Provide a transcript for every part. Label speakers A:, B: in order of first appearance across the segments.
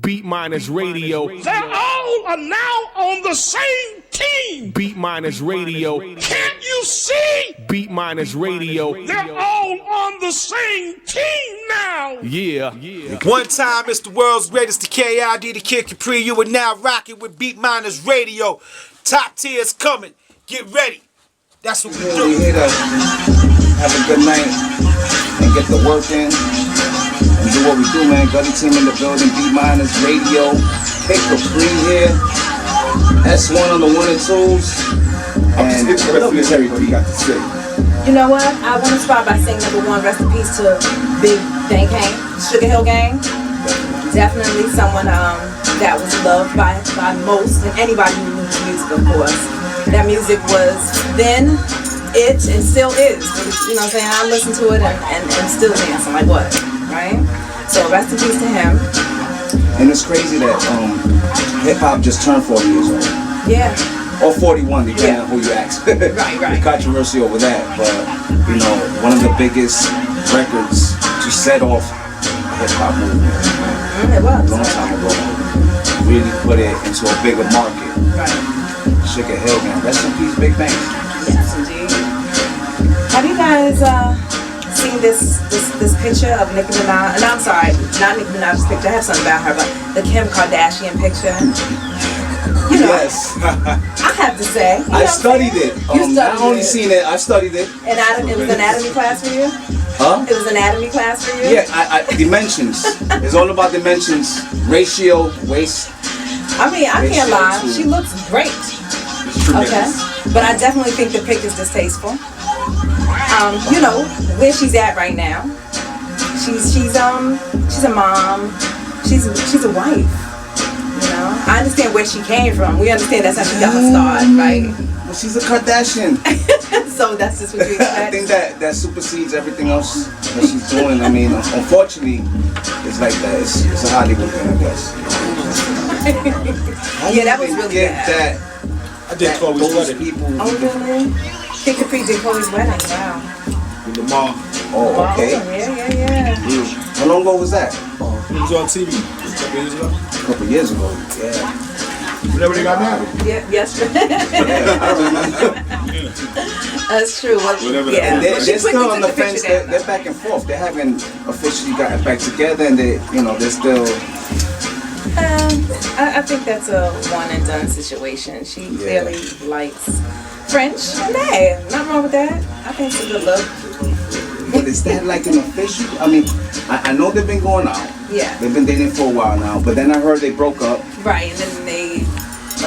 A: Beat Miners Radio.
B: They all are now on the same team.
A: Beat Miners Radio.
B: Can't you see?
A: Beat Miners Radio.
B: They're all on the same team now.
A: Yeah.
C: One time, it's the world's greatest, the KID, the Kid Capri. You are now rocking with Beat Miners Radio. Top tier is coming. Get ready. That's what we do.
D: We're here to have a good night and get the work in and do what we do, man. Gutty team in the building, Beat Miners Radio. Kid Capri here. S1 on the 1 and 2s. And I love you, Terri, what you got to say.
E: You know what? I want to start by saying number one, rest in peace to Big Bang Gang, Sugar Hill Gang. Definitely someone that was loved by most and anybody who knew his music, of course. That music was then, it, and still is. You know what I'm saying? I listen to it and still dance. I'm like, what? Right? So rest in peace to him.
D: And it's crazy that hip-hop just turned 40 years old.
E: Yeah.
D: Or 41, depending on who you ask.
E: Right.
D: The controversy over that, but you know, one of the biggest records to set off the hip-hop movement.
E: It was.
D: A long time ago. Really put it into a bigger market.
E: Right.
D: Sugar Hill, man. Rest in peace, Big Bang.
E: Yes, indeed. Have you guys seen this picture of Nicki Minaj? And I'm sorry, not Nicki Minaj's picture. I have something about her, but the Kim Kardashian picture. You know,
D: Yes.
E: I have to say.
D: I studied it. Not only seen it, I studied it.
E: It was anatomy class for you?
D: Huh?
E: It was anatomy class for you?
D: Yeah, I dimensions. It's all about dimensions. Ratio, waist.
E: I mean, I can't lie.
D: Ratio to-
E: She looks great.
D: It's tremendous.
E: Okay. But I definitely think the pic is distasteful. You know, where she's at right now. She's a mom. She's a wife. You know, I understand where she came from. We understand that's how she got her start, right?
D: Well, she's a Kardashian.
E: So that's just what you
D: I
E: expect.
D: think that supersedes everything else that she's doing. I mean, unfortunately, it's like that. It's a Hollywood thing, I guess.
E: Yeah, that was really bad.
C: I did Chloe's
D: those
C: wedding
D: people.
E: Oh, really? Kid Capri did Chloe's wedding. Wow.
C: with Lamar.
D: Oh, okay.
E: Yeah.
D: How long ago was that?
C: It was on TV a couple years ago.
D: A couple years ago. Yeah.
C: Whenever they got married.
E: Yeah, yes.
D: Yeah, I remember.
E: That's true. Well,
C: Whatever that
E: yeah.
D: And they're
E: Well, she
D: still
E: quickly
D: on the
E: took the
D: fence.
E: picture down,
D: They're back and forth. They haven't officially gotten back together, and they're still.
E: I think that's a one and done situation. She clearly likes French. And hey, nothing wrong with that. I think it's a good look.
D: But is that like an official? I mean, I know they've been going out.
E: Yeah.
D: They've been dating for a while now, but then I heard they broke up.
E: Right, and then they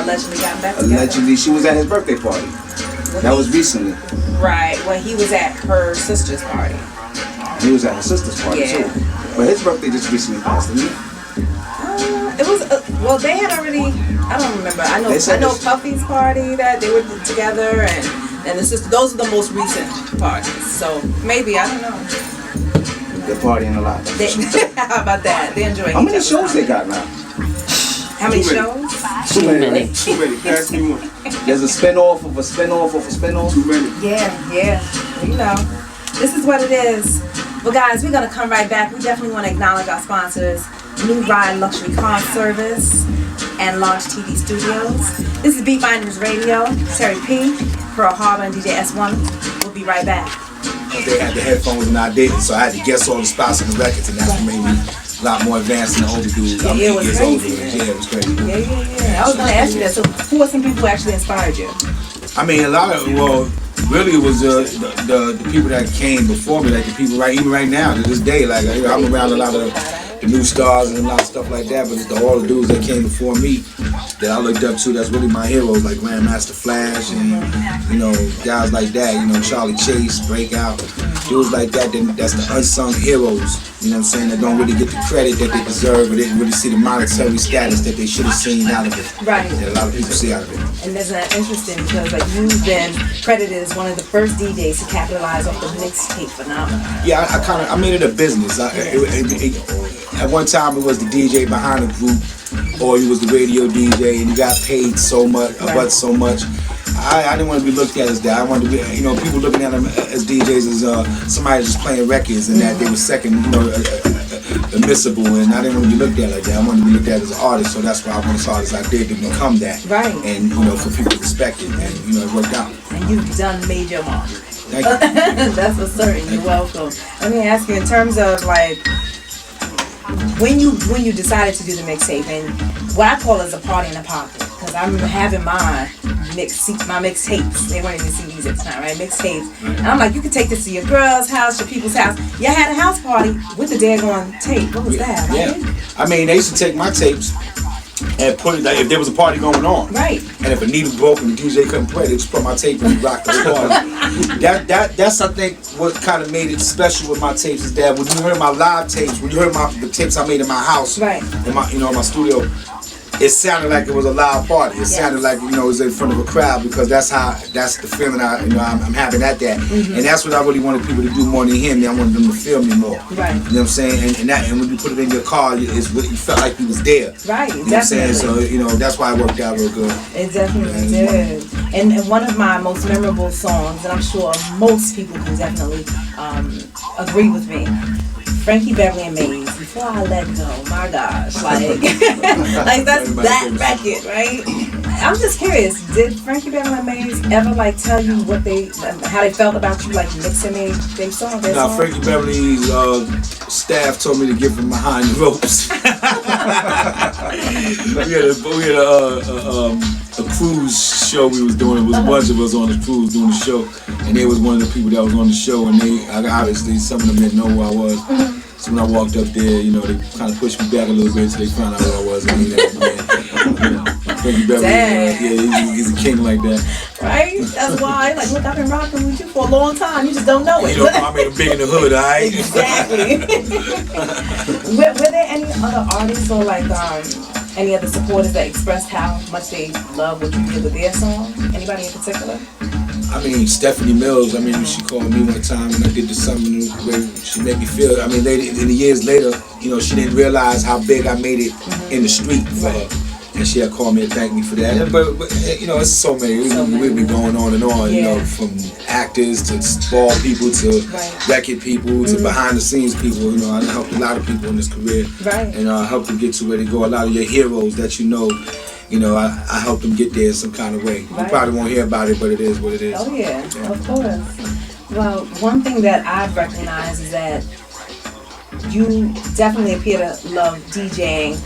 E: allegedly got back together.
D: Allegedly, she was at his birthday party. That was recently.
E: Right, when he was at her sister's party.
D: He was at her sister's party
E: Yeah.
D: too. But his birthday just recently passed, didn't it?
E: It was well. They had already. I don't remember. I know Puffy's party that they were together, and the sister. Those are the most recent parties. So maybe I don't know.
D: They're partying a lot.
E: How about that? They enjoy.
D: How many shows they got now?
E: How many shows?
D: Too many.
C: Too many. Pass me one.
D: There's a spin-off of a spin-off of a spin-off.
C: Too many.
E: Yeah. You know, this is what it is. Well, guys, we're gonna come right back. We definitely want to acknowledge our sponsors: New Ride Luxury Car Service and Launch TV Studios. This is Beat Miners Radio. Terri P, Pearl Harba, and DJ S1. We'll be right back.
C: They had the headphones and I didn't, so I had to guess all the spots on the records, and that's what made me a lot more advanced than the older dudes. I'm
E: Yeah, it was
C: 8 years
E: crazy.
C: older. Yeah, it was crazy.
E: Yeah. I was gonna ask you that. So, who are some people who actually inspired you?
C: I mean, a lot of, well, really it was the people that came before me, like the people even right now, to this day, like I'm around a lot of the new stars and a lot of stuff like that, but it's all the dudes that came before me that I looked up to, that's really my heroes, like Grandmaster Flash and, you know, guys like that, you know, Charlie Chase, Breakout, dudes like that, that's the unsung heroes, you know what I'm saying, that don't really get the credit that they deserve, or they didn't really see the monetary status that they should have seen out of it.
E: Right.
C: That a lot of people see out of it.
E: And that's interesting because like you've been credited as one of the first DJs to capitalize off the mixtape phenomenon.
C: Yeah, I made it a business. At one time it was the DJ behind the group, or he was the radio DJ, and he got paid so much, but so much. I didn't want to be looked at as that. I wanted to be, you know, people looking at him as DJs as somebody just playing records, and that they were second, you know, admissible, and I didn't want to be looked at like that. I wanted to be looked at as an artist, so that's why I went as hard as I did to become that.
E: Right.
C: And for people to respect it, and it worked out.
E: And you've done made your mark.
C: Thank you.
E: That's for certain. You're welcome. Let me ask you, in terms of like when you decided to do the mixtape, and what I call is a party in a pocket, because I remember having my mixtapes. They weren't even CDs at the time, right? Mixtapes. And I'm like, you could take this to your girl's house, your people's house. Y'all had a house party with the daggone tape. What was that?
C: Yeah.
E: Right?
C: I mean, they used to take my tapes and put it, like, if there was a party going on.
E: Right.
C: And if a needle broke and the DJ couldn't play, they just put my tape and rock the party. That's I think what kind of made it special with my tapes is that when you heard my live tapes, when you heard the tapes I made in my house,
E: right,
C: in my my studio, it sounded like it was a live party. It sounded like it was in front of a crowd, because that's the feeling I'm having at that.
E: Mm-hmm.
C: And that's what I really wanted people to do more than hear me. I wanted them to feel me more.
E: Right.
C: You know what I'm saying? And when you put it in your car, it's what you felt like you was there.
E: Right.
C: You know what I'm saying? So that's why it worked out real good.
E: It definitely did. And one of my most memorable songs, and I'm sure most people can definitely agree with me, Frankie Beverly and Maze, Before I Let Go. My gosh, like that's that record, right? I'm just curious, did Frankie Beverly and Maze ever tell you how they felt about you mixing their song?
C: Now Frankie Beverly's staff told me to give him behind the ropes. we had a cruise show we was doing. It was a bunch of us on the cruise doing the show, and they was one of the people that was on the show, and obviously some of them didn't know who I was. So when I walked up there, they kind of pushed me back a little bit so they found out who I was. Frankie Beverly, he's a king like that.
E: Right? That's why, look, I've been rocking with you for a long time. You just don't know it.
C: I made him big in the hood, all right?
E: Exactly. Were there any other artists or any other supporters that expressed how much they love what you did with their song? Anybody in particular?
C: I mean, Stephanie Mills, she called me one time when I did the something where she made me feel, in the years later, she didn't realize how big I made it in the street for her. And she had called me and thanked me for that. But it's so many. We've been going on and on, from actors to ball people to record people to behind the scenes people. I helped a lot of people in this career.
E: Right.
C: And I helped them get to where they go. A lot of your heroes that I helped them get there in some kind of way.
E: Right.
C: You probably won't hear about it, but it is what it is.
E: Oh yeah, of course. Well, one thing that I've recognized is that you definitely appear to love DJing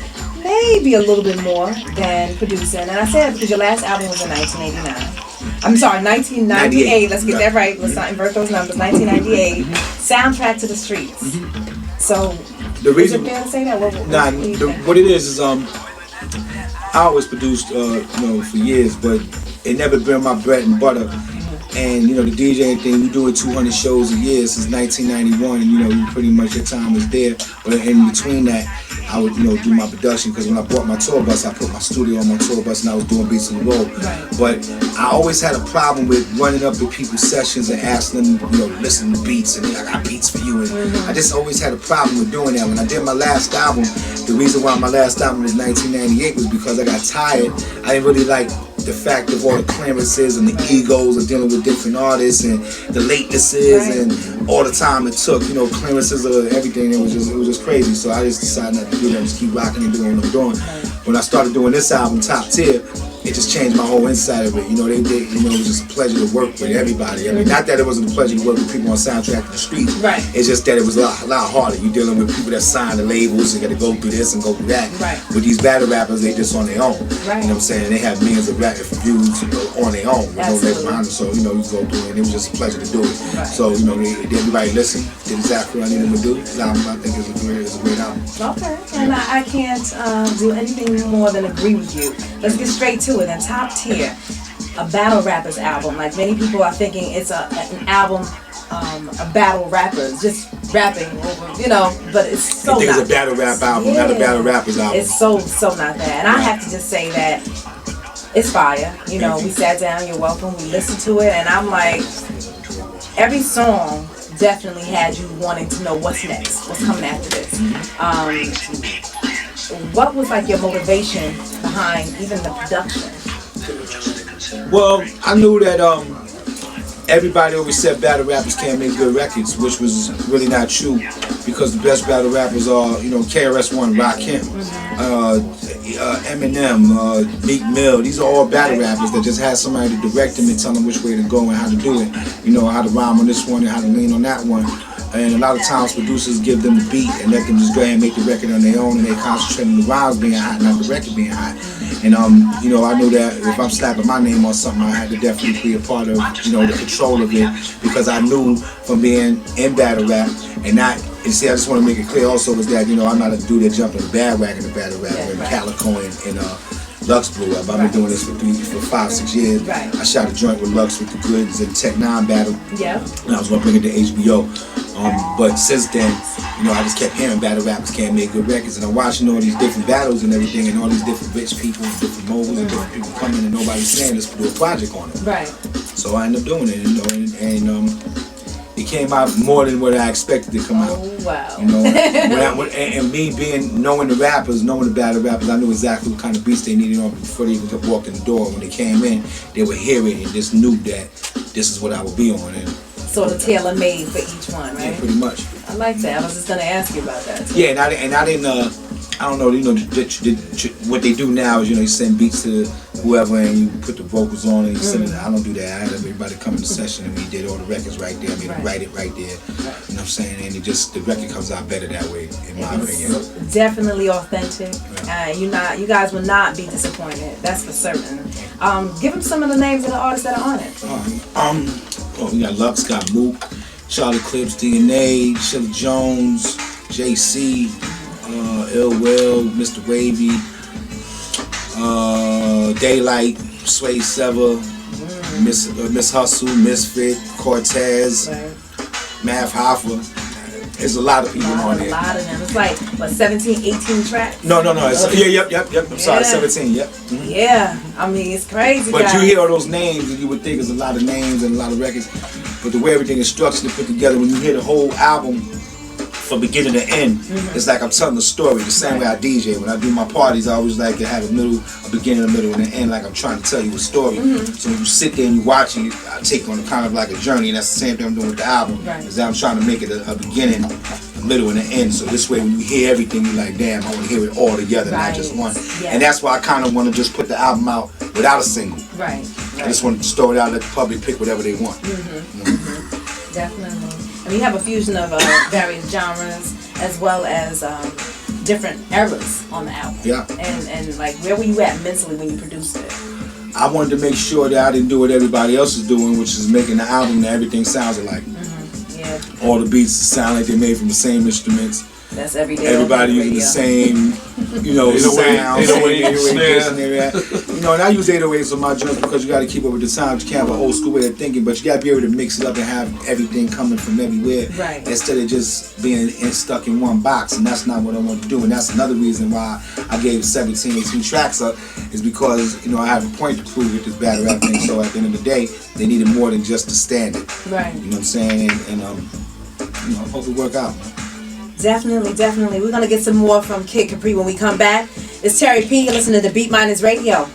E: maybe a little bit more than producing. And I say that because your last album was in 1989. I'm sorry, 1998. Let's get that right. Let's not invert those numbers. 1998. Soundtrack to the Streets. So, is it fair to say that?
C: What it is I always produced, for years, but it never been my bread and butter. And the DJing thing, we doing 200 shows a year since 1991, and pretty much your time was there. But in between that, I would do my production, because when I bought my tour bus, I put my studio on my tour bus and I was doing beats on the road.
E: Right.
C: But I always had a problem with running up to people's sessions and asking them, listen to beats, and I got beats for you. And I just always had a problem with doing that. When I did my last album, the reason why my last album was 1998 was because I got tired. I didn't really like the fact of all the clearances and the egos of dealing with different artists and the latenesses and all the time it took, clearances of everything. It was just crazy. So I just decided not to do that, just keep rocking and doing what I'm doing. When I started doing this album, Top Tier, it just changed my whole inside of it. It was just a pleasure to work with everybody. Not that it wasn't a pleasure to work with people on Soundtrack to the Streets.
E: Right.
C: It's just that it was a lot harder. You're dealing with people that sign the labels, you got to go through this and go through that.
E: Right.
C: With these battle rappers, they just on their own.
E: Right.
C: You know what I'm saying? They have millions of rap views on their own. With no label behind them. So, you go through it, and it was just a pleasure to do it.
E: Right.
C: So, everybody listened, did exactly what I needed them to do. This album, I think, is a great album.
E: Okay. And I can't do anything more than agree with you. Let's get straight to it. And Top Tier, a battle rappers album. Like many people are thinking it's an album of battle rappers, just rapping over, but it's so
C: I think
E: not.
C: it's a battle rap album, not a battle rappers album.
E: It's so not that. And I have to just say that it's fire. We sat down, you're welcome, we listened to it, and I'm like, every song definitely had you wanting to know what's next, what's coming after this. What was your motivation behind even the production?
C: Well, I knew that everybody always said battle rappers can't make good records, which was really not true, because the best battle rappers are, you know, KRS-One, Rakim, Eminem, Meek Mill. These are all battle rappers that just had somebody to direct them and tell them which way to go and how to do it. You know, how to rhyme on this one and how to lean on that one. And a lot of times producers give them the beat and let them just go ahead and make the record on their own, and they concentrate on the rhymes being hot, not the record being hot. And you know, I know that if I'm slapping my name on something, I had to definitely be a part of, you know, the control of it, because I knew from being in battle rap and not. And see, I just want to make it clear also is that, you know, I'm not a dude that jumped in the bandwagon of battle rap when Calico and Lux blew up. I've been doing this for 5-6 years.
E: Right.
C: I shot a joint with Lux with the Goods and Tech 9 battle.
E: Yeah.
C: And I was gonna bring it to HBO. But since then, you know, I just kept hearing battle rappers can't make good records, and I'm watching all these different battles and everything, and all these different rich people and different moguls and different people coming, and nobody's saying let's do a project on it.
E: Right.
C: So I ended up doing it, you know, and it came out more than what I expected to come out.
E: Oh, wow.
C: You know, and me knowing the rappers, knowing the battle rappers, I knew exactly what kind of beats they needed on before they even walked in the door. When they came in, they would hear it and just knew that this is what I would be on. And
E: sort of tailor-made for each one, right?
C: yeah, pretty much.
E: I like that. I was just gonna ask you about that too.
C: Yeah, and I didn't. I don't know. You know, what they do now is, you know, you send beats to whoever and you put the vocals on and you send it. I don't do that. I had everybody come in the session and we did all the records right there. I mean, write it right there. You know what I'm saying? And the record comes out better that way, in my opinion.
E: Definitely authentic. You guys will not be disappointed. That's for certain. Give them some of the names of the artists that are on it.
C: We got Lux, got Mook, Charlie Clips, DNA, Shilla Jones, JC, Ill Will, Mr. Wavy, Daylight, Sway Sever, Miss Hustle, Misfit, Cortez, Math Hoffa. There's a lot of people on there.
E: A lot of them. It's like, what, 17, 18 tracks?
C: No. Yep. I'm sorry, 17, yep. Mm-hmm.
E: Yeah, I mean, it's crazy.
C: But
E: guys.
C: you hear all those names and you would think there's a lot of names and a lot of records. But the way everything is structured and put together, when you hear the whole album from beginning to end, it's like I'm telling a story. The same way I DJ. When I do my parties, I always like to have a beginning, a middle, and an end, like I'm trying to tell you a story. So when you sit there and you watch it, I take on kind of like a journey, and that's the same thing I'm doing with the album. Is that I'm trying to make it a beginning, a middle, and an end. So this way, when you hear everything, you're like, damn, I want to hear it all together, not just one.
E: Yeah.
C: And that's why I kind of want to just put the album out without a single.
E: Right.
C: I just want to store it out, let the public pick whatever they want.
E: Definitely. I mean, you have a fusion of various genres as well as different eras on the album.
C: Yeah.
E: And like, where were you at mentally when you produced it?
C: I wanted to make sure that I didn't do what everybody else is doing, which is making the album that everything sounds alike.
E: Yeah.
C: All the beats sound like they're made from the same instruments.
E: That's every day.
C: Everybody using the same, you know, sounds. You know, and I use 808s on my joints because you got to keep up with the times. You can't have an old school way of thinking, but you got to be able to mix it up and have everything coming from everywhere.
E: Right.
C: Instead of just being stuck in one box, and that's not what I want to do. And that's another reason why I gave 17, 18 tracks up, is because, you know, I have a point to prove with this battle rap thing. So at the end of the day, they needed more than just the standard.
E: Right.
C: You know what I'm saying? And you know, hope it work out, man.
E: Definitely. We're going to get some more from Kid Capri when we come back. It's Terri P. You're listening to Beat Miners Radio.